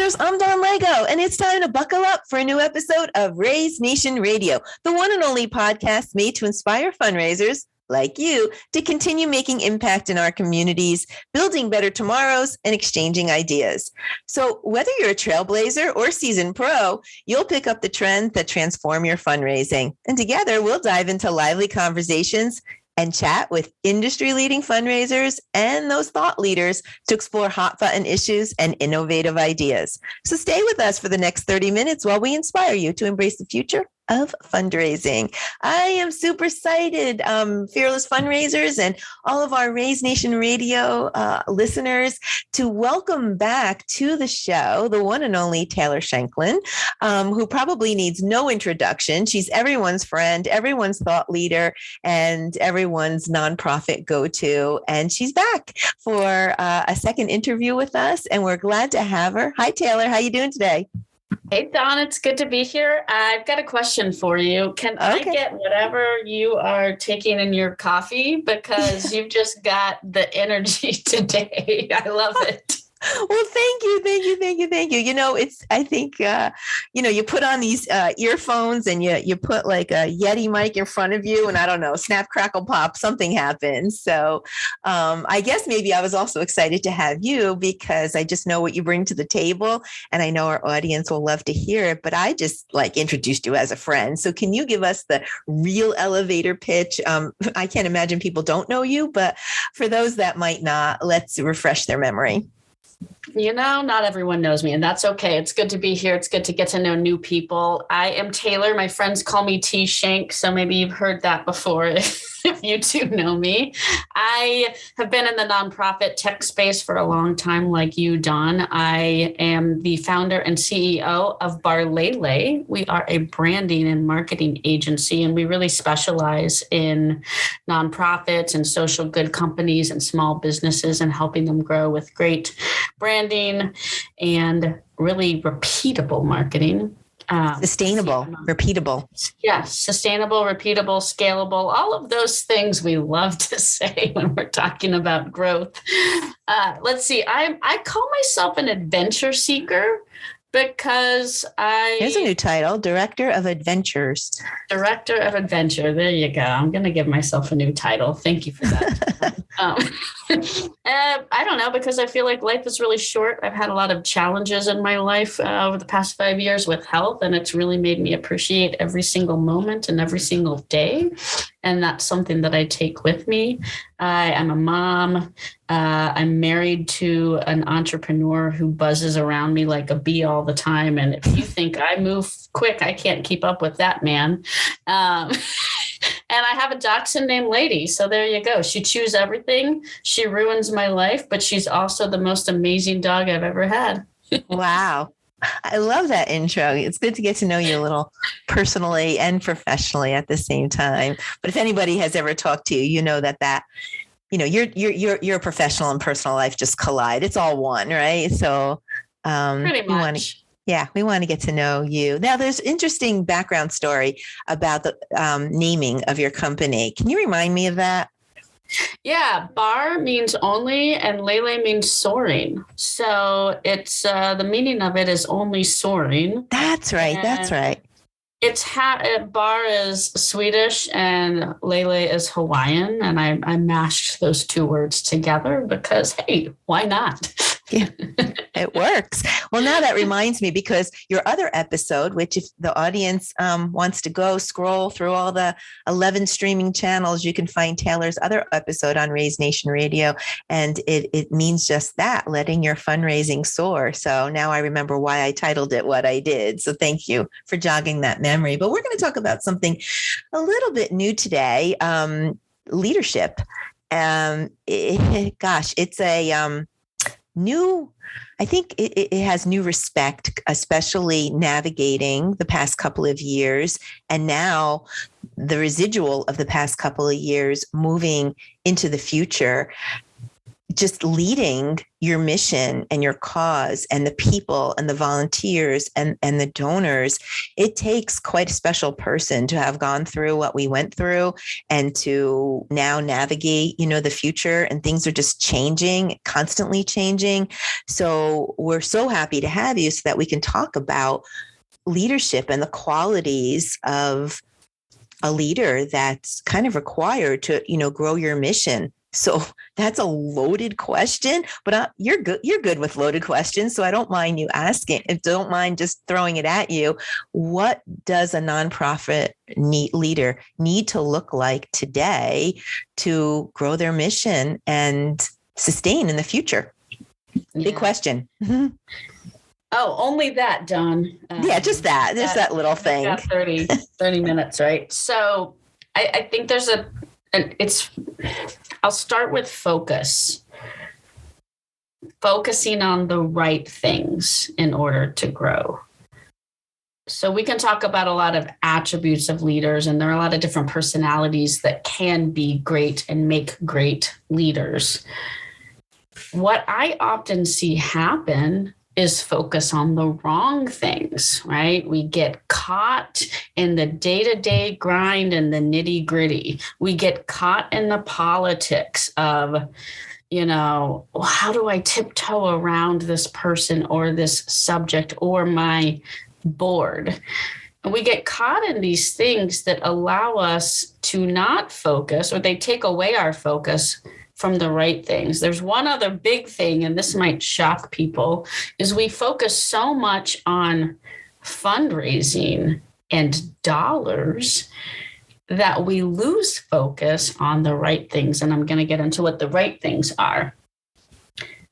fundraisers, I'm Don Lego, and it's time to buckle up for a new episode of Raise Nation Radio, the one and only podcast made to inspire fundraisers like you to continue making impact in our communities, building better tomorrows, and exchanging ideas. So whether you're a trailblazer or seasoned pro, you'll pick up the trends that transform your fundraising. And together, we'll dive into lively conversations and chat with industry-leading fundraisers and those thought leaders to explore hot-button issues and innovative ideas. So stay with us for the next 30 minutes while we inspire you to embrace the future of fundraising. I am super excited, fearless fundraisers and all of our Raise Nation Radio listeners, to welcome back to the show the one and only Taylor Shanklin, who probably needs no introduction. She's everyone's friend, everyone's thought leader, and everyone's nonprofit go-to. And she's back for a second interview with us, and we're glad to have her. Hi, Taylor. How you doing today? Hey, Don, it's good to be here. I've got a question for you. Can I get whatever you are taking in your coffee? Because you've just got the energy today. I love it. Well, thank you. You know, I think, you put on these earphones and you put like a Yeti mic in front of you and I don't know, snap, crackle, pop, something happens. So I guess maybe I was also excited to have you because I just know what you bring to the table and I know our audience will love to hear it, but I just introduced you as a friend. So can you give us the real elevator pitch? I can't imagine people don't know you, but for those that might not, let's refresh their memory. Not everyone knows me, and that's okay. It's good to be here. It's good to get to know new people. I am Taylor. My friends call me T Shank, so maybe you've heard that before if you two know me. I have been in the nonprofit tech space for a long time, like you, Don. I am the founder and CEO of Barlele. We are a branding and marketing agency, and we really specialize in nonprofits and social good companies and small businesses and helping them grow with great branding and really repeatable marketing. Sustainable, repeatable. Yes, sustainable, repeatable, scalable, all of those things we love to say when we're talking about growth. Let's see, I call myself an adventure seeker because There's a new title, Director of Adventures. Director of Adventure. There you go. I'm going to give myself a new title. Thank you for that. I don't know, because I feel like life is really short. I've had a lot of challenges in my life over the past 5 years with health, and it's really made me appreciate every single moment and every single day. And that's something that I take with me. I am a mom. I'm married to an entrepreneur who buzzes around me like a bee all the time. And if you think I move quick, I can't keep up with that man. And I have a dachshund named Lady. So there you go. She chews everything. She ruins my life, but she's also the most amazing dog I've ever had. Wow. I love that intro. It's good to get to know you a little personally and professionally at the same time. But if anybody has ever talked to you, you know that your professional and personal life just collide. It's all one, right? So pretty much. We want to get to know you. Now, there's an interesting background story about the naming of your company. Can you remind me of that? Yeah, bar means only and Lele means soaring. So it's the meaning of it is only soaring. That's right. It's bar is Swedish and Lele is Hawaiian. And I mashed those two words together because, hey, why not? Yeah, it works. Well, now that reminds me, because your other episode, which if the audience wants to go scroll through all the 11 streaming channels, you can find Taylor's other episode on Raise Nation Radio. And it means just that, letting your fundraising soar. So now I remember why I titled it what I did. So thank you for jogging that memory. But we're going to talk about something a little bit new today, leadership. It's a I think it has new respect, especially navigating the past couple of years. And now the residual of the past couple of years moving into the future. just leading your mission and your cause and the people and the volunteers and the donors, it takes quite a special person to have gone through what we went through and to now navigate, the future, and things are just changing, constantly changing. So we're so happy to have you so that we can talk about leadership and the qualities of a leader that's kind of required to, grow your mission. So that's a loaded question, but you're good. You're good with loaded questions. So I don't mind you asking. Don't mind just throwing it at you. What does a nonprofit leader need to look like today to grow their mission and sustain in the future? Yeah. Big question. Oh, only that, Dawn. Just that little thing. Got 30 minutes, right? So I think there's I'll start with focus. Focusing on the right things in order to grow. So we can talk about a lot of attributes of leaders, and there are a lot of different personalities that can be great and make great leaders. What I often see happen is focus on the wrong things, right? We get caught in the day-to-day grind and the nitty-gritty. We get caught in the politics of, how do I tiptoe around this person or this subject or my board? And we get caught in these things that allow us to not focus, or they take away our focus from the right things. There's one other big thing, and this might shock people, is we focus so much on fundraising and dollars that we lose focus on the right things. And I'm going to get into what the right things are,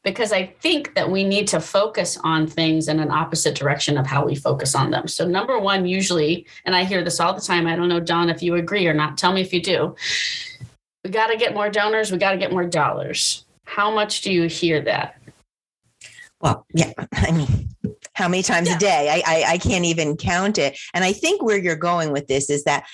because I think that we need to focus on things in an opposite direction of how we focus on them. So number one, usually, and I hear this all the time, I don't know, Dawn, if you agree or not, tell me if you do. We got to get more donors. We got to get more dollars. How much do you hear that? Well, yeah, I mean, how many times a day? I can't even count it. And I think where you're going with this is that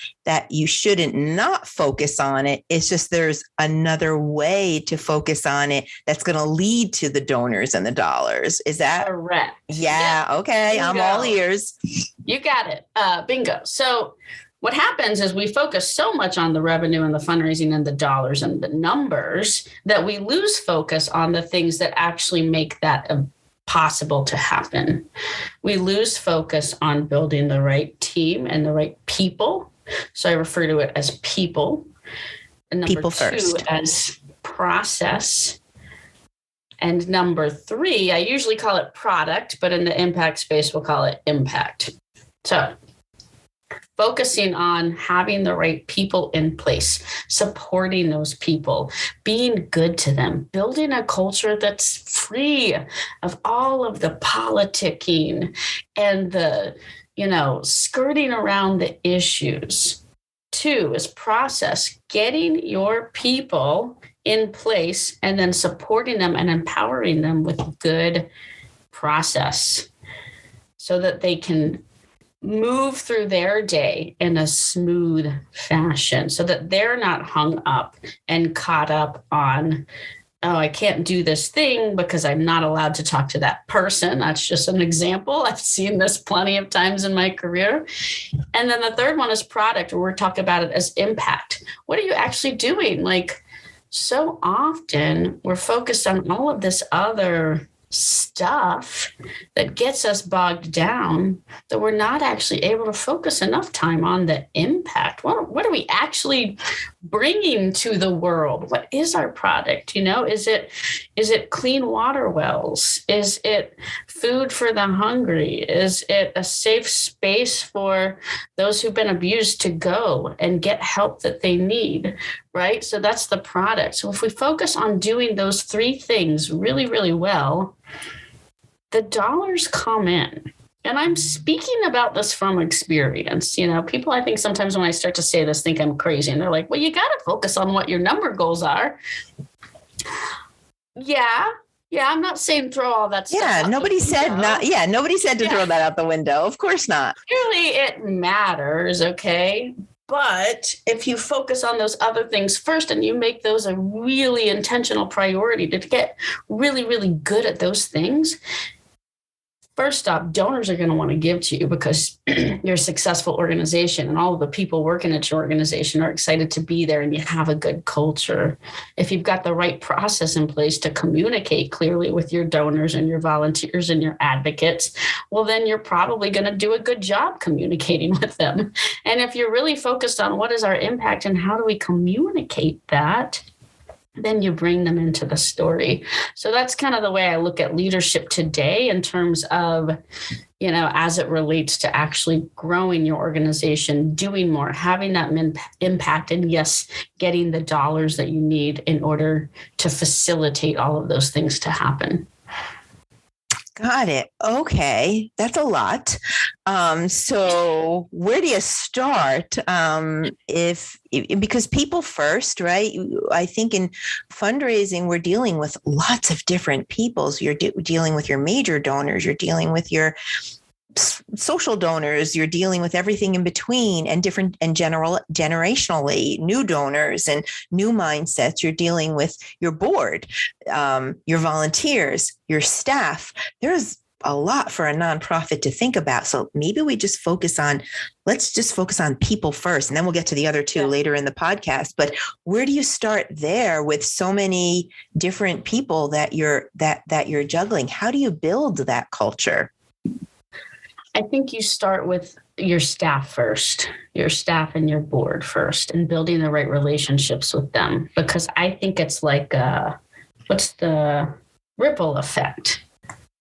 you shouldn't not focus on it. It's just there's another way to focus on it that's going to lead to the donors and the dollars. Is that correct? Yeah. Okay. Bingo. I'm all ears. You got it. Bingo. So what happens is we focus so much on the revenue and the fundraising and the dollars and the numbers that we lose focus on the things that actually make that possible to happen. We lose focus on building the right team and the right people. So I refer to it as people. And number people first. 2 as process. And number 3, I usually call it product, but in the impact space, we'll call it impact. So focusing on having the right people in place, supporting those people, being good to them, building a culture that's free of all of the politicking and the, skirting around the issues. 2 is process, getting your people in place and then supporting them and empowering them with good process so that they can move through their day in a smooth fashion so that they're not hung up and caught up on, oh, I can't do this thing because I'm not allowed to talk to that person. That's just an example. I've seen this plenty of times in my career. And then the third one is product, where we're talking about it as impact. What are you actually doing? Like, so often we're focused on all of this other stuff that gets us bogged down that we're not actually able to focus enough time on the impact. What are we actually bringing to the world? What is our product? Is it clean water wells? Is it food for the hungry? Is it a safe space for those who've been abused to go and get help that they need? Right? So that's the product. So if we focus on doing those 3 things really, really well, the dollars come in. And I'm speaking about this from experience. People, I think sometimes when I start to say this, think I'm crazy. And they're like, well, you got to focus on what your number goals are. Yeah. I'm not saying throw all that stuff out. Nobody said not. Yeah. Nobody said to throw that out the window. Of course not. Clearly it matters. Okay. But if you focus on those other things first and you make those a really intentional priority to get really, really good at those things, first off, donors are going to want to give to you because you're a successful organization and all of the people working at your organization are excited to be there and you have a good culture. If you've got the right process in place to communicate clearly with your donors and your volunteers and your advocates, well, then you're probably going to do a good job communicating with them. And if you're really focused on what is our impact and how do we communicate that, then you bring them into the story. So that's kind of the way I look at leadership today in terms of, as it relates to actually growing your organization, doing more, having that impact, and yes, getting the dollars that you need in order to facilitate all of those things to happen. Got it. Okay. That's a lot. So where do you start? Because people first, right? I think in fundraising, we're dealing with lots of different peoples. You're dealing with your major donors. You're dealing with your social donors, you're dealing with everything in between and different and generationally new donors and new mindsets. You're dealing with your board, your volunteers, your staff. There's a lot for a nonprofit to think about. So maybe let's just focus on people first, and then we'll get to the other two later in the podcast. But where do you start there with so many different people that you're juggling? How do you build that culture? I think you start with your staff first, your staff and your board first, and building the right relationships with them. Because I think it's like, what's the ripple effect?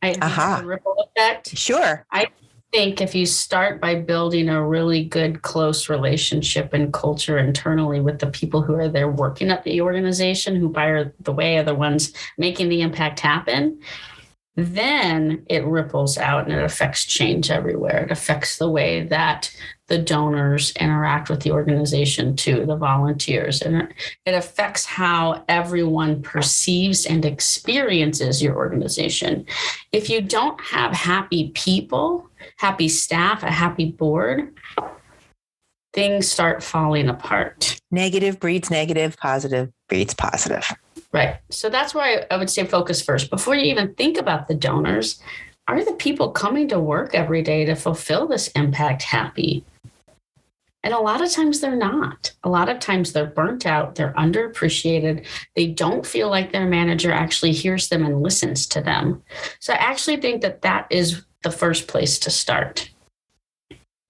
The ripple effect. Sure. I think if you start by building a really good, close relationship and culture internally with the people who are there working at the organization, who, by the way, are the ones making the impact happen, then it ripples out and it affects change everywhere. It affects the way that the donors interact with the organization too, the volunteers. And it affects how everyone perceives and experiences your organization. If you don't have happy people, happy staff, a happy board, things start falling apart. Negative breeds negative, positive breeds positive. Right. So that's why I would say focus first. Before you even think about the donors, are the people coming to work every day to fulfill this impact happy? And a lot of times they're not. A lot of times they're burnt out. They're underappreciated. They don't feel like their manager actually hears them and listens to them. So I actually think that is the first place to start.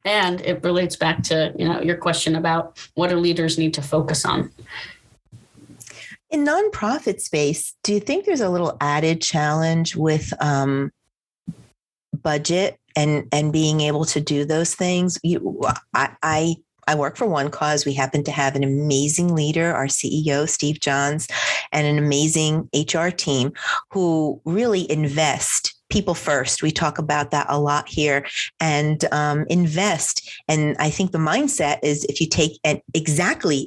And it relates back to, your question about what do leaders need to focus on? In nonprofit space, do you think there's a little added challenge with budget and being able to do those things? I work for One Cause. We happen to have an amazing leader, our CEO, Steve Johns, and an amazing HR team who really invest people first. We talk about that a lot here, and invest. And I think the mindset is if you take exactly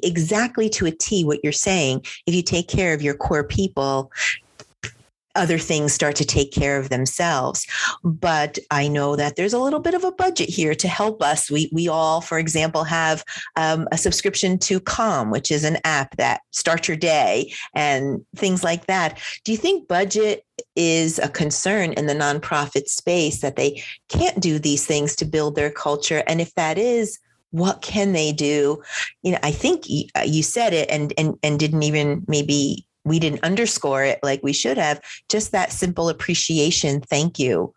to a T what you're saying, if you take care of your core people, other things start to take care of themselves. But I know that there's a little bit of a budget here to help us. We all, for example, have a subscription to Calm, which is an app that starts your day and things like that. Do you think budget is a concern in the nonprofit space, that they can't do these things to build their culture? And if that is, what can they do? I think you said it and didn't even maybe we didn't underscore it like we should have. Just that simple appreciation, thank you,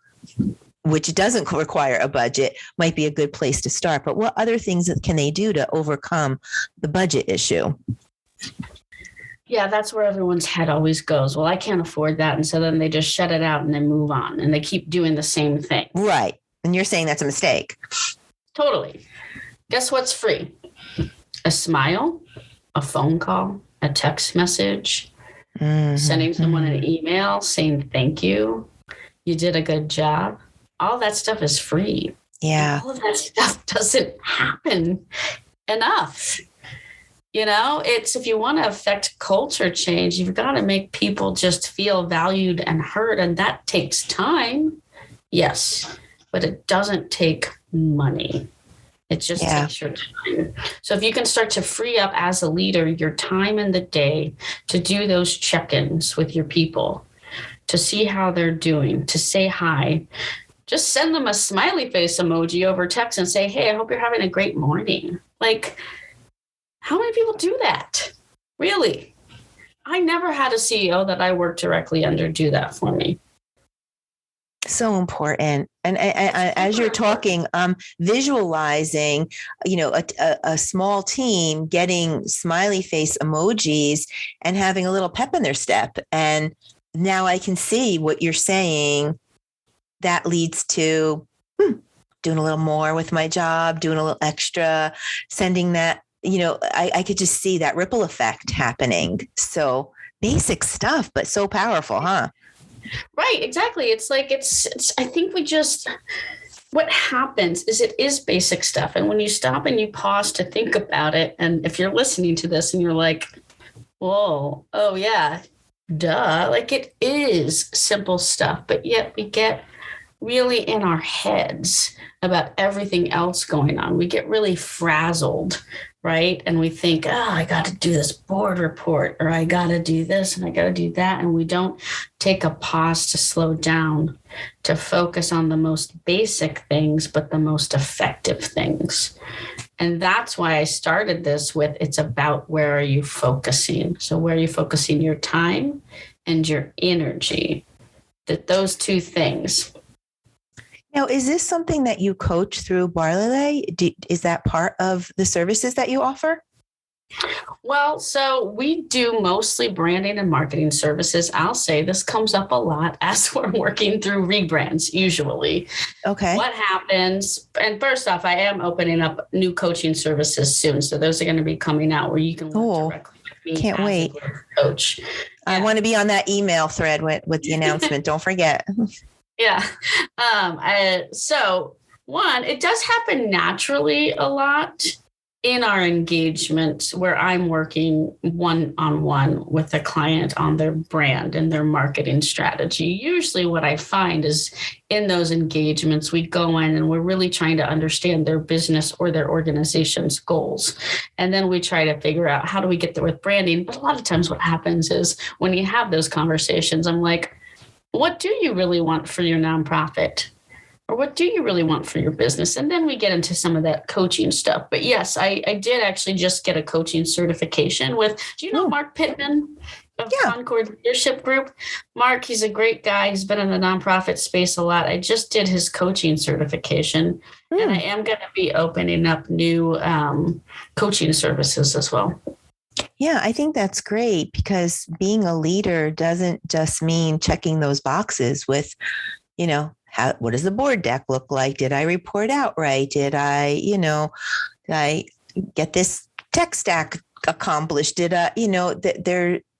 which doesn't require a budget, might be a good place to start. But what other things can they do to overcome the budget issue? Yeah, that's where everyone's head always goes. Well, I can't afford that. And so then they just shut it out and then move on and they keep doing the same thing. Right. And you're saying that's a mistake. Totally. Guess what's free? A smile, a phone call, a text message, sending someone an email saying thank you, you did a good job. All that stuff is free. Yeah. And all of that stuff doesn't happen enough. It's if you want to affect culture change, you've got to make people just feel valued and heard. And that takes time. Yes, but it doesn't take money. It just takes your time. So if you can start to free up as a leader your time in the day to do those check-ins with your people, to see how they're doing, to say hi, just send them a smiley face emoji over text and say, hey, I hope you're having a great morning. Like, how many people do that? Really? I never had a CEO that I worked directly under do that for me. So important. And as you're talking, visualizing, a small team getting smiley face emojis and having a little pep in their step. And now I can see what you're saying. That leads to doing a little more with my job, doing a little extra, sending that, I could just see that ripple effect happening. So basic stuff, but so powerful, huh? Right, exactly. It's like, I think what happens is it is basic stuff. And when you stop and you pause to think about it, and if you're listening to this and you're like, whoa, oh yeah, duh, like it is simple stuff, but yet we get really in our heads about everything else going on. We get really frazzled, right? And we think, oh, I got to do this board report, or I got to do this and I got to do that. And we don't take a pause to slow down, to focus on the most basic things, but the most effective things. And that's why I started this with, it's about where are you focusing? So where are you focusing your time and your energy? That those two things. Now, is this something that you coach through Barlele? Is that part of the services that you offer? Well, so we do mostly branding and marketing services. I'll say this comes up a lot as we're working through rebrands, usually. Okay. What happens, and first off, I am opening up new coaching services soon. So those are going to be coming out where you can work directly with me. Can't wait. Coach. I want to be on that email thread with the announcement. Don't forget. Yeah. So one, it does happen naturally a lot in our engagements where I'm working one-on-one with a client on their brand and their marketing strategy. Usually what I find is in those engagements, we go in and we're really trying to understand their business or their organization's goals. And then we try to figure out how do we get there with branding. But a lot of times what happens is when you have those conversations, I'm like, what do you really want for your nonprofit? Or what do you really want for your business? And then we get into some of that coaching stuff. But yes, I did actually just get a coaching certification with, do you know Mark Pittman of Concord Leadership Group? Mark, he's a great guy. He's been in the nonprofit space a lot. I just did his coaching certification. And I am going to be opening up new coaching services as well. Yeah, I think that's great because being a leader doesn't just mean checking those boxes with, what does the board deck look like? Did I report out right? Did I get this tech stack accomplished? Did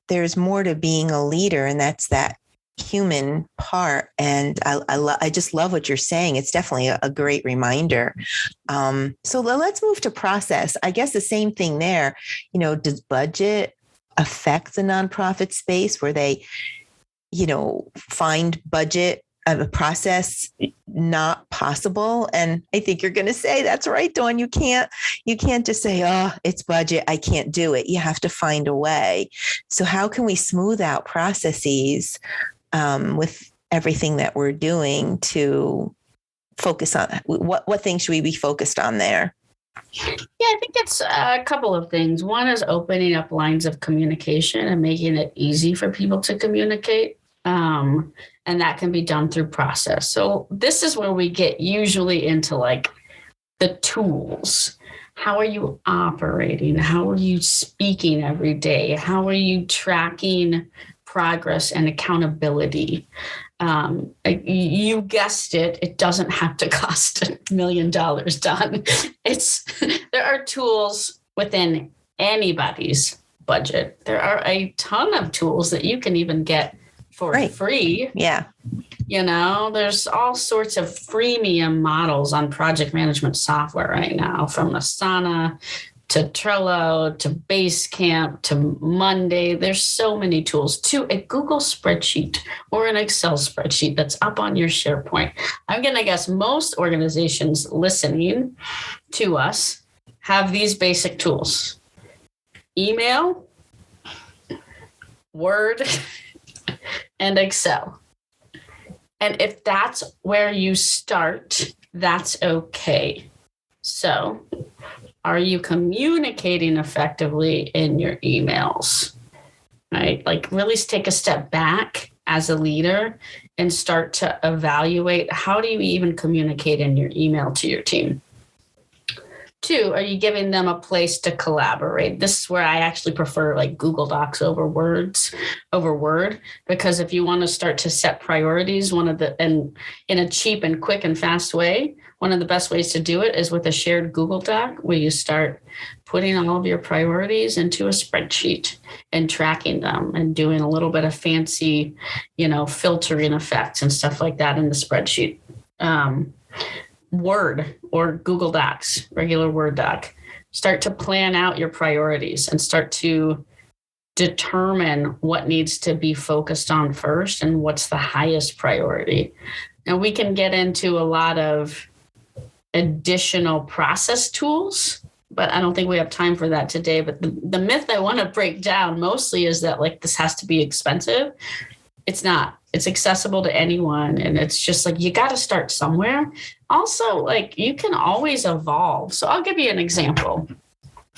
there's more to being a leader, and that's that human part. And I just love what you're saying. It's definitely a great reminder. So let's move to process. I guess the same thing there. Does budget affect the nonprofit space where they, find budget of a process not possible? And I think you're going to say that's right, Dawn. You can't just say, oh, it's budget, I can't do it. You have to find a way. So how can we smooth out processes with everything that we're doing to focus on what things should we be focused on there? Yeah, I think it's a couple of things. One is opening up lines of communication and making it easy for people to communicate. And that can be done through process. So this is where we get usually into like the tools. How are you operating? How are you speaking every day? How are you tracking progress and accountability? You guessed it. It doesn't have to cost $1 million done. There are tools within anybody's budget. There are a ton of tools that you can even get for free. Yeah. There's all sorts of freemium models on project management software right now, from Asana to Trello, to Basecamp, to Monday. There's so many tools, to a Google spreadsheet or an Excel spreadsheet that's up on your SharePoint. I'm going to guess most organizations listening to us have these basic tools: email, Word, and Excel. And if that's where you start, that's okay. So, are you communicating effectively in your emails? Right? Like, really take a step back as a leader and start to evaluate, how do you even communicate in your email to your team? 2, are you giving them a place to collaborate? This is where I actually prefer like Google Docs over Word, because if you want to start to set priorities, and in a cheap and quick and fast way, one of the best ways to do it is with a shared Google Doc, where you start putting all of your priorities into a spreadsheet and tracking them and doing a little bit of fancy, filtering effects and stuff like that in the spreadsheet. Word or Google Docs, regular Word doc, start to plan out your priorities and start to determine what needs to be focused on first and what's the highest priority. Now, we can get into a lot of additional process tools, but I don't think we have time for that today. But the myth I want to break down mostly is that like this has to be expensive. It's not. It's accessible to anyone. And it's just like, you got to start somewhere. Also, like, you can always evolve. So I'll give you an example.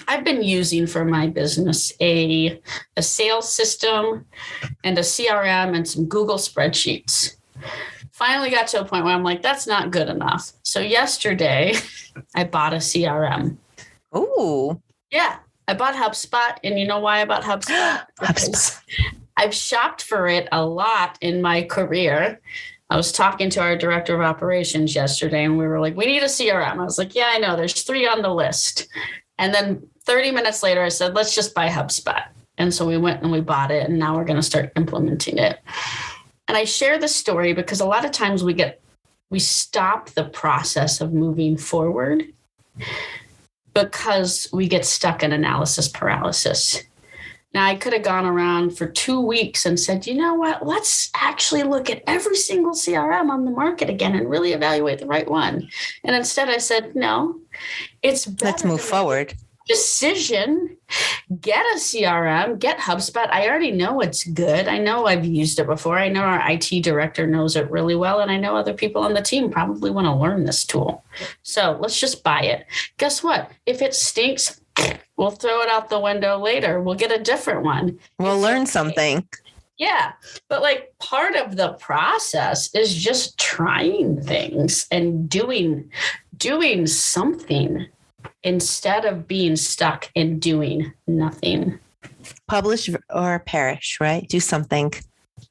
I've been using for my business a sales system and a CRM and some Google spreadsheets. Finally got to a point where I'm like, that's not good enough. So yesterday I bought a CRM. Oh, yeah. I bought HubSpot. And you know why I bought HubSpot? HubSpot. I've shopped for it a lot in my career. I was talking to our director of operations yesterday and we were like, we need a CRM. I was like, yeah, I know. There's 3 on the list. And then 30 minutes later, I said, let's just buy HubSpot. And so we went and we bought it, and now we're going to start implementing it. And I share this story because a lot of times we stop the process of moving forward because we get stuck in analysis paralysis. Now, I could have gone around for 2 weeks and said, you know what, let's actually look at every single CRM on the market again and really evaluate the right one. And instead I said, no, it's better. Let's move forward. Decision, get a CRM, get HubSpot. I already know it's good. I know I've used it before. I know our IT director knows it really well. And I know other people on the team probably want to learn this tool. So let's just buy it. Guess what? If it stinks, we'll throw it out the window later. We'll get a different one. We'll learn something. Yeah. But like, part of the process is just trying things and doing something instead of being stuck in doing nothing. Publish or perish, right? Do something.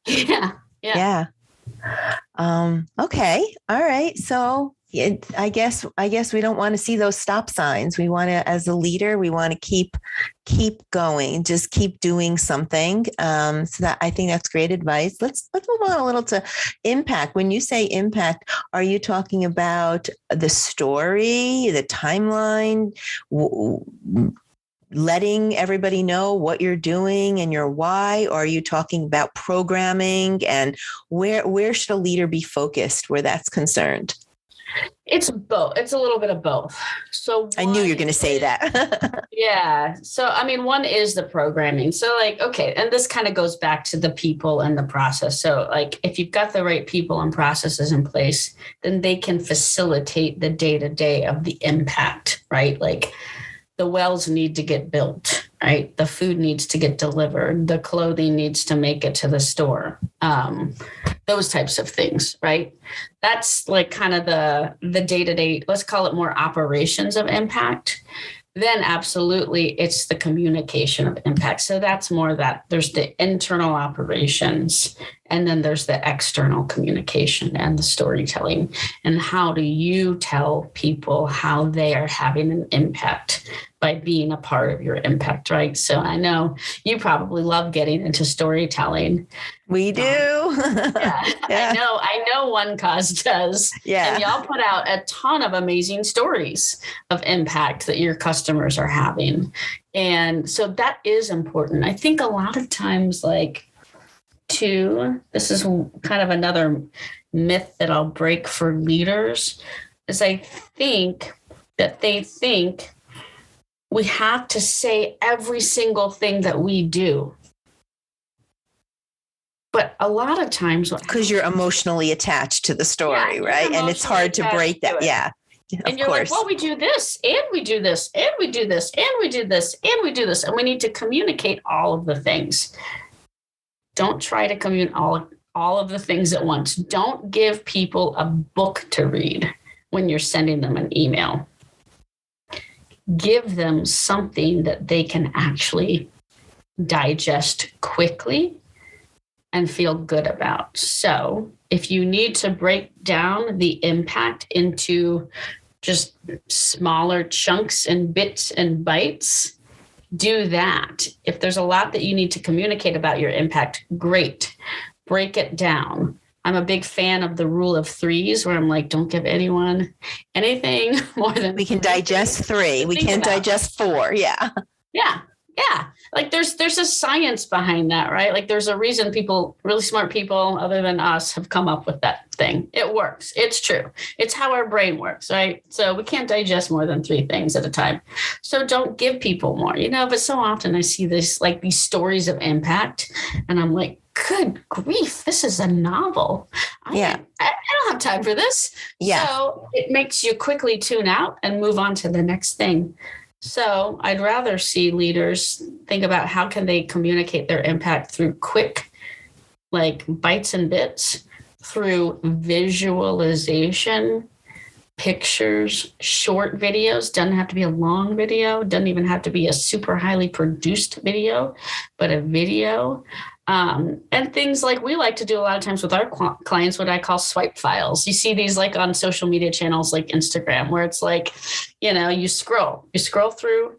Yeah. Okay. All right. So I guess we don't want to see those stop signs. We want to, as a leader, we want to keep going, just keep doing something. So that, I think that's great advice. Let's move on a little to impact. When you say impact, are you talking about the story, the timeline, letting everybody know what you're doing and your why? Or are you talking about programming, and where should a leader be focused where that's concerned? It's both. It's a little bit of both. So I knew you were going to say that. Yeah. So, I mean, one is the programming. So like, okay. And this kind of goes back to the people and the process. So like, if you've got the right people and processes in place, then they can facilitate the day-to-day of the impact, right? Like, the wells need to get built, right? The food needs to get delivered. The clothing needs to make it to the store. Those types of things, right? That's like kind of the day-to-day, let's call it more operations of impact. Then absolutely, it's the communication of impact. So that's more that there's the internal operations And then there's the external communication and the storytelling. And how do you tell people how they are having an impact by being a part of your impact, right? So I know you probably love getting into storytelling. We do. Yeah. I know One Cause does. Yeah. And y'all put out a ton of amazing stories of impact that your customers are having. And so that is important. I think a lot of times, this is kind of another myth that I'll break for leaders, is I think that they think we have to say every single thing that we do. But a lot of times, because you're emotionally attached to the story, right? And it's hard to break that. Yeah. And you're like, well, we do this, and we do this, and we do this, and we do this, and we do this. And we need to communicate all of the things. Don't try to communicate all of the things at once. Don't give people a book to read when you're sending them an email. Give them something that they can actually digest quickly and feel good about. So if you need to break down the impact into just smaller chunks and bits and bytes, do that. If there's a lot that you need to communicate about your impact, great. Break it down. I'm a big fan of the rule of threes, where I'm like, don't give anyone anything more than we can digest 3. We can't digest 4. Yeah. Yeah. Yeah. Like there's a science behind that, right? Like there's a reason people, really smart people other than us, have come up with that thing. It works. It's true. It's how our brain works, right? So we can't digest more than 3 things at a time. So don't give people more, but so often I see this, like these stories of impact, and I'm like, good grief, this is a novel. I don't have time for this. Yeah. So it makes you quickly tune out and move on to the next thing. So I'd rather see leaders think about how can they communicate their impact through quick, like bites and bits, through visualization, pictures, short videos. Doesn't have to be a long video. Doesn't even have to be a super highly produced video, but a video. And things like we like to do a lot of times with our clients, what I call swipe files. You see these like on social media channels like Instagram, where it's like, you scroll through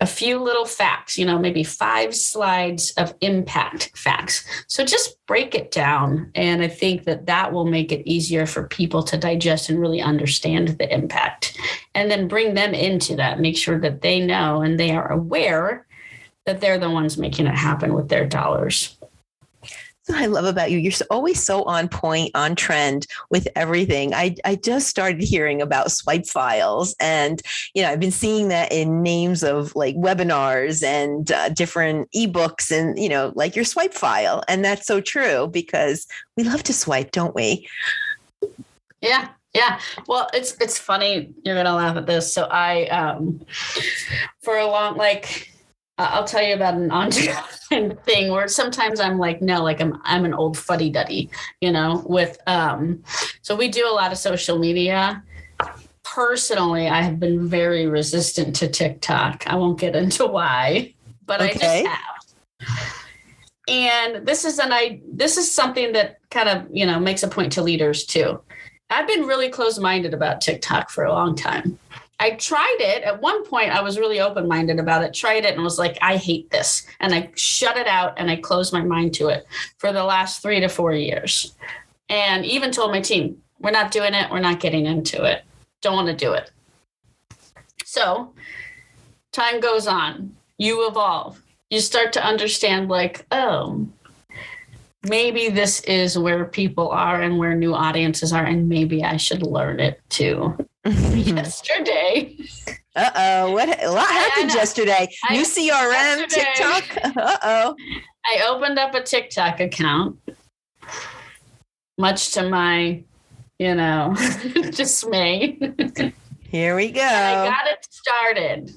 a few little facts, maybe 5 slides of impact facts. So just break it down. And I think that will make it easier for people to digest and really understand the impact, and then bring them into that. Make sure that they know and they are aware that they're the ones making it happen with their dollars. What I love about you, you're always so on point, on trend with everything. I just started hearing about swipe files, and I've been seeing that in names of like webinars and different ebooks, and like your swipe file. And that's so true, because we love to swipe, don't we? Yeah. Yeah. Well, it's funny. You're gonna laugh at this. So I for a long I'll tell you about an on-demand thing where sometimes I'm like, no, like I'm an old fuddy-duddy, with, so we do a lot of social media. Personally, I have been very resistant to TikTok. I won't get into why, but I just have. And this is something that kind of, makes a point to leaders too. I've been really closed-minded about TikTok for a long time. I tried it. At one point, I was really open-minded about it, tried it, and was like, I hate this. And I shut it out, and I closed my mind to it for the last 3 to 4 years. And even told my team, we're not doing it. We're not getting into it. Don't want to do it. So time goes on. You evolve. You start to understand like, oh, maybe this is where people are and where new audiences are, and maybe I should learn it too. Yesterday. What a lot happened yesterday. New CRM, TikTok. I opened up a TikTok account, much to my, dismay. Here we go. And I got it started.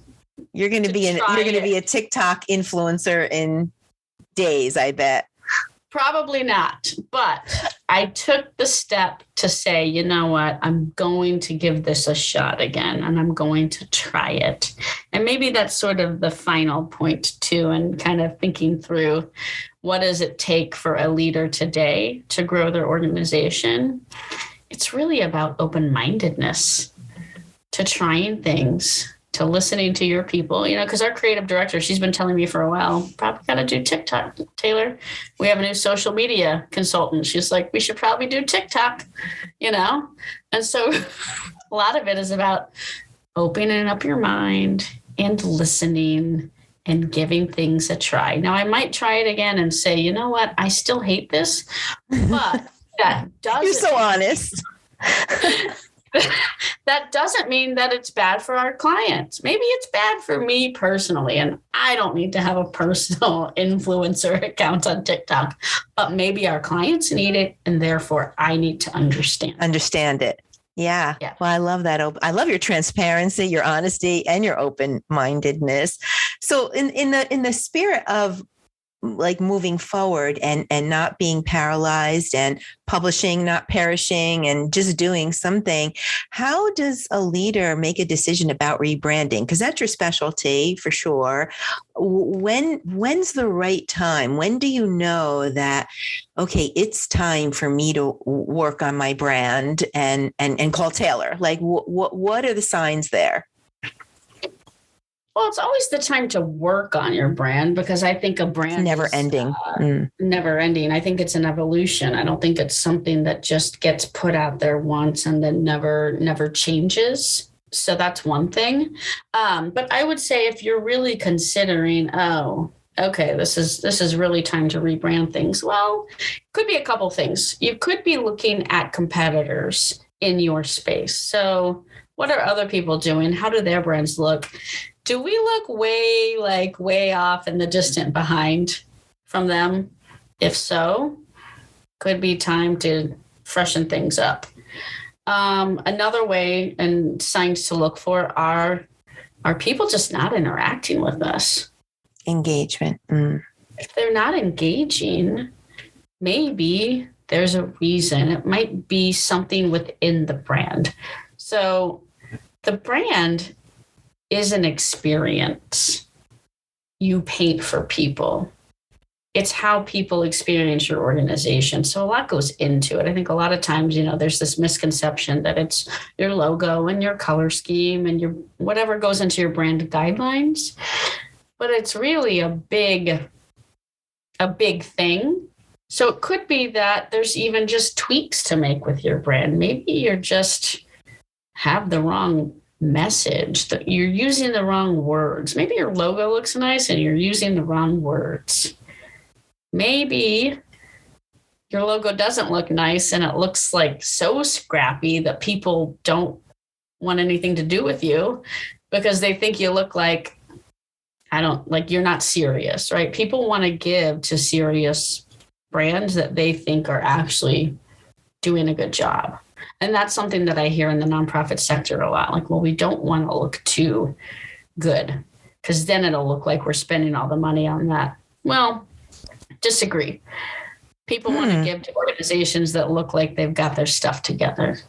You're going to be a TikTok influencer in days, I bet. Probably not. But I took the step to say, you know what, I'm going to give this a shot again, and I'm going to try it. And maybe that's sort of the final point too, and kind of thinking through, what does it take for a leader today to grow their organization? It's really about open-mindedness to trying things, to listening to your people, because our creative director, she's been telling me for a while, probably got to do TikTok, Taylor. We have a new social media consultant. She's like, we should probably do TikTok, And so a lot of it is about opening up your mind and listening and giving things a try. Now, I might try it again and say, you know what, I still hate this, but that doesn't. You're so honest. That doesn't mean that it's bad for our clients. Maybe it's bad for me personally, and I don't need to have a personal influencer account on TikTok, but maybe our clients need it, and therefore I need to understand it. Yeah. Well, I love that. I love your transparency, your honesty, and your open-mindedness. So in the spirit of like moving forward and not being paralyzed and publishing, not perishing, and just doing something, how does a leader make a decision about rebranding? Because that's your specialty for sure. When's the right time? When do you know that, okay, it's time for me to work on my brand and call Taylor? Like what are the signs there? Well, it's always the time to work on your brand, because I think a brand never ending. Never ending. I think it's an evolution. I don't think it's something that just gets put out there once and then never changes. So that's one thing. But I would say if you're really considering, okay, this is really time to rebrand things. Well, it could be a couple things. You could be looking at competitors in your space. So what are other people doing? How do their brands look? Do we look way off in the distant behind from them? If so, could be time to freshen things up. Another way and signs to look for are people just not interacting with us? Engagement. If they're not engaging, maybe there's a reason. It might be something within the brand. So the brand is an experience you paint for people. It's how people experience your organization. So a lot goes into it. I think a lot of times, there's this misconception that it's your logo and your color scheme and your whatever goes into your brand guidelines, but it's really a big thing. So it could be that there's even just tweaks to make with your brand. Maybe you're just have the wrong message, that you're using the wrong words. Maybe your logo looks nice and you're using the wrong words. Maybe your logo doesn't look nice and it looks like so scrappy that people don't want anything to do with you because they think you look like you're not serious, right? People want to give to serious brands that they think are actually doing a good job. And that's something that I hear in the nonprofit sector a lot. Like, well, we don't want to look too good because then it'll look like we're spending all the money on that. Well, disagree. People want to give to organizations that look like they've got their stuff together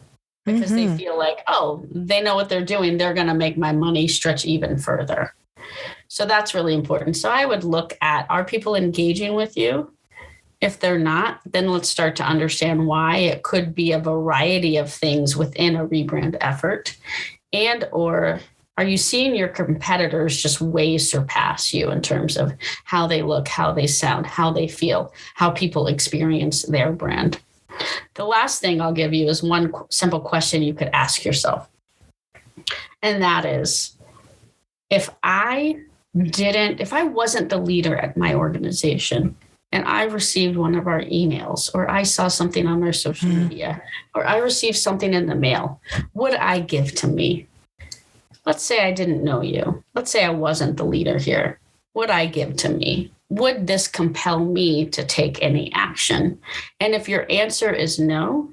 because they feel like, oh, they know what they're doing. They're going to make my money stretch even further. So that's really important. So I would look at, are people engaging with you? If they're not, then let's start to understand why. It could be a variety of things within a rebrand effort. And or are you seeing your competitors just way surpass you in terms of how they look, how they sound, how they feel, how people experience their brand? The last thing I'll give you is one simple question you could ask yourself. And that is, if I wasn't the leader at my organization, and I received one of our emails, or I saw something on our social media, or I received something in the mail, would I give to me? Let's say I didn't know you. Let's say I wasn't the leader here. Would I give to me? Would this compel me to take any action? And if your answer is no,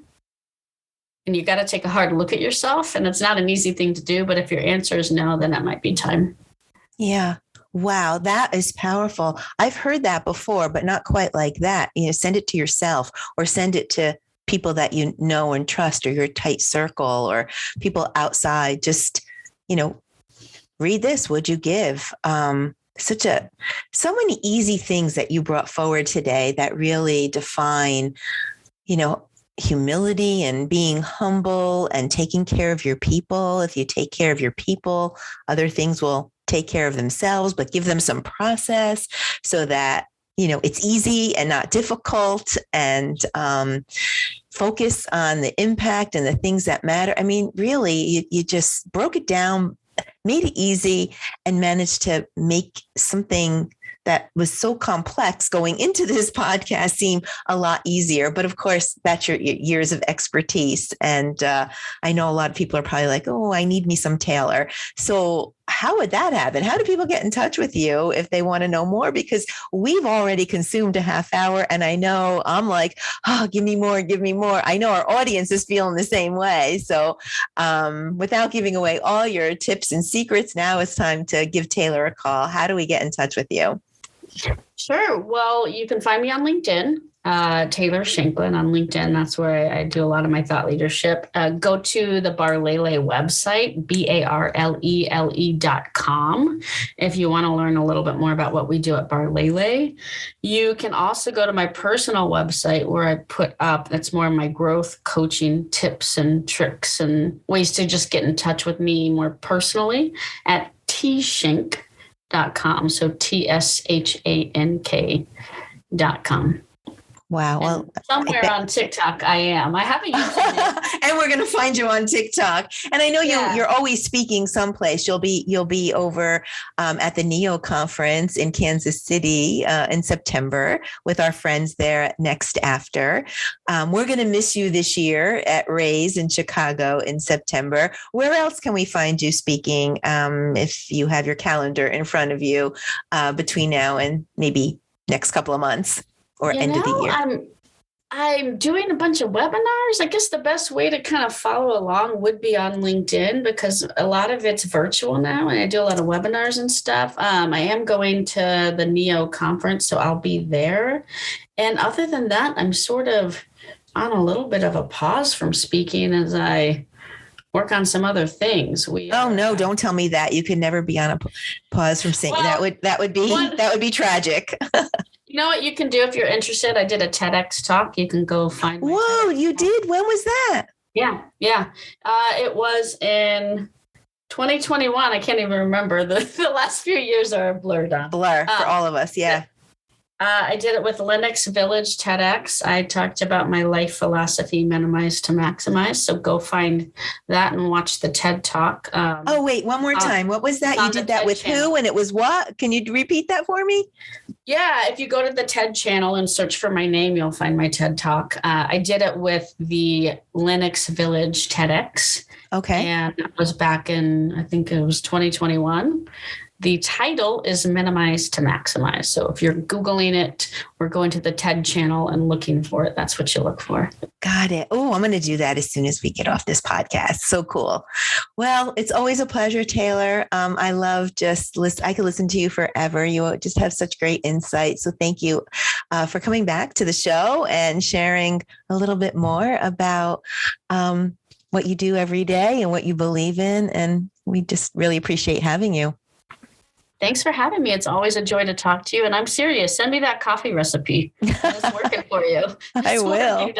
and you got to take a hard look at yourself, and it's not an easy thing to do, but if your answer is no, then that might be time. Yeah. Wow, that is powerful. I've heard that before, but not quite like that. Send it to yourself or send it to people that you know and trust or your tight circle or people outside. Just, read this. Would you give? So many easy things that you brought forward today that really define, humility and being humble and taking care of your people. If you take care of your people, other things will take care of themselves, but give them some process so that, it's easy and not difficult, and focus on the impact and the things that matter. I mean, really, you just broke it down, made it easy, and managed to make something that was so complex going into this podcast seem a lot easier. But of course, that's your years of expertise. And I know a lot of people are probably like, oh, I need me some Taylor. So how would that happen? How do people get in touch with you if they want to know more? Because we've already consumed a half hour, and I know I'm like, oh, give me more, give me more. I know our audience is feeling the same way. So without giving away all your tips and secrets, now it's time to give Taylor a call. How do we get in touch with you? Sure. Well, you can find me on LinkedIn, Taylor Shanklin on LinkedIn. That's where I do a lot of my thought leadership. Go to the Barlele website, BARLELE.com, if you want to learn a little bit more about what we do at Barlele. You can also go to my personal website where I put up, that's more of my growth coaching tips and tricks and ways to just get in touch with me more personally at tshank.com. So TSHANK.com. Wow. Well, and somewhere on TikTok, I am. I have a YouTube. And we're going to find you on TikTok. And I know you're always speaking someplace. You'll be over at the NEO conference in Kansas City in September with our friends there at Next After. We're going to miss you this year at Raise in Chicago in September. Where else can we find you speaking if you have your calendar in front of you between now and maybe next couple of months? Or end of the year? I'm doing a bunch of webinars. I guess the best way to kind of follow along would be on LinkedIn because a lot of it's virtual now and I do a lot of webinars and stuff. I am going to the NEO conference, so I'll be there. And other than that, I'm sort of on a little bit of a pause from speaking as I work on some other things. Don't tell me that. You could never be on a pause from saying that would be tragic. You know what you can do if you're interested? I did a TEDx talk. You can go find. Whoa, you did? When was that? Yeah. It was in 2021. I can't even remember. The last few years are a blur for all of us. Yeah. I did it with Linux Village TEDx. I talked about my life philosophy, minimize to maximize. So go find that and watch the TED Talk. Wait, one more time. What was that? You did that with who? And it was what? Can you repeat that for me? Yeah, if you go to the TED channel and search for my name, you'll find my TED Talk. I did it with the Linux Village TEDx. Okay. And that was back in, I think it was 2021. The title is Minimize to Maximize. So if you're Googling it or going to the TED channel and looking for it, that's what you look for. Got it. Oh, I'm going to do that as soon as we get off this podcast. So cool. Well, it's always a pleasure, Taylor. I love I could listen to you forever. You just have such great insight. So thank you for coming back to the show and sharing a little bit more about what you do every day and what you believe in. And we just really appreciate having you. Thanks for having me. It's always a joy to talk to you. And I'm serious. Send me that coffee recipe. It's working for you. I will.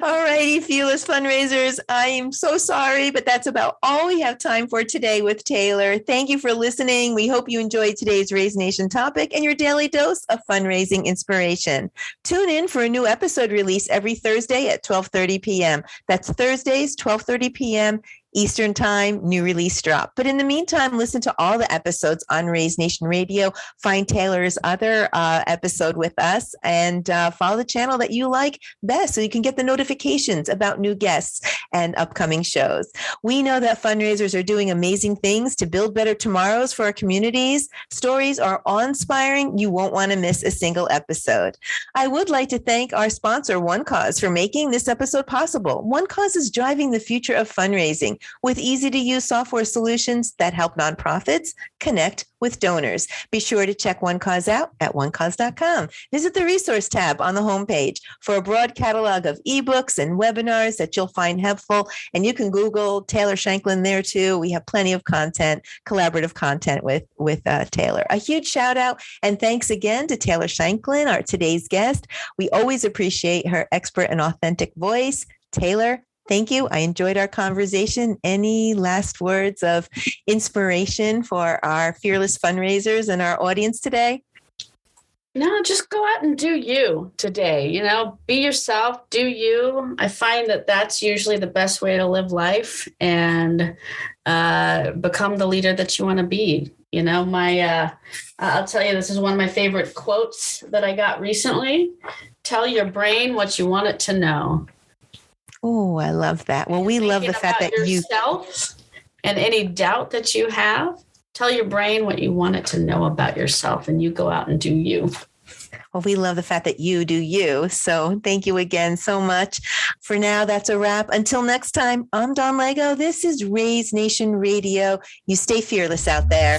All righty, Fearless Fundraisers. I'm so sorry, but that's about all we have time for today with Taylor. Thank you for listening. We hope you enjoyed today's Raise Nation topic and your daily dose of fundraising inspiration. Tune in for a new episode release every Thursday at 12:30 p.m. That's Thursdays, 12:30 p.m. Eastern Time, new release drop. But in the meantime, listen to all the episodes on Raise Nation Radio. Find Taylor's other episode with us and follow the channel that you like best so you can get the notifications about new guests and upcoming shows. We know that fundraisers are doing amazing things to build better tomorrows for our communities. Stories are awe-inspiring. You won't want to miss a single episode. I would like to thank our sponsor, One Cause, for making this episode possible. One Cause is driving the future of fundraising. with easy-to-use software solutions that help nonprofits connect with donors. Be sure to check One Cause out at onecause.com. Visit the resource tab on the homepage for a broad catalog of ebooks and webinars that you'll find helpful. And you can Google Taylor Shanklin there too. We have plenty of content, collaborative content with Taylor. A huge shout out and thanks again to Taylor Shanklin, our today's guest. We always appreciate her expert and authentic voice. Taylor, thank you. I enjoyed our conversation. Any last words of inspiration for our fearless fundraisers and our audience today? No, just go out and do you today. Be yourself, do you. I find that that's usually the best way to live life and become the leader that you want to be. I'll tell you, this is one of my favorite quotes that I got recently. Tell your brain what you want it to know. Oh, I love that. Well, we love the fact that yourself and any doubt that you have, tell your brain what you want it to know about yourself, and you go out and do you. Well, we love the fact that you do you. So thank you again so much. For now, that's a wrap. Until next time, I'm Dawn Lego. This is Raise Nation Radio. You stay fearless out there.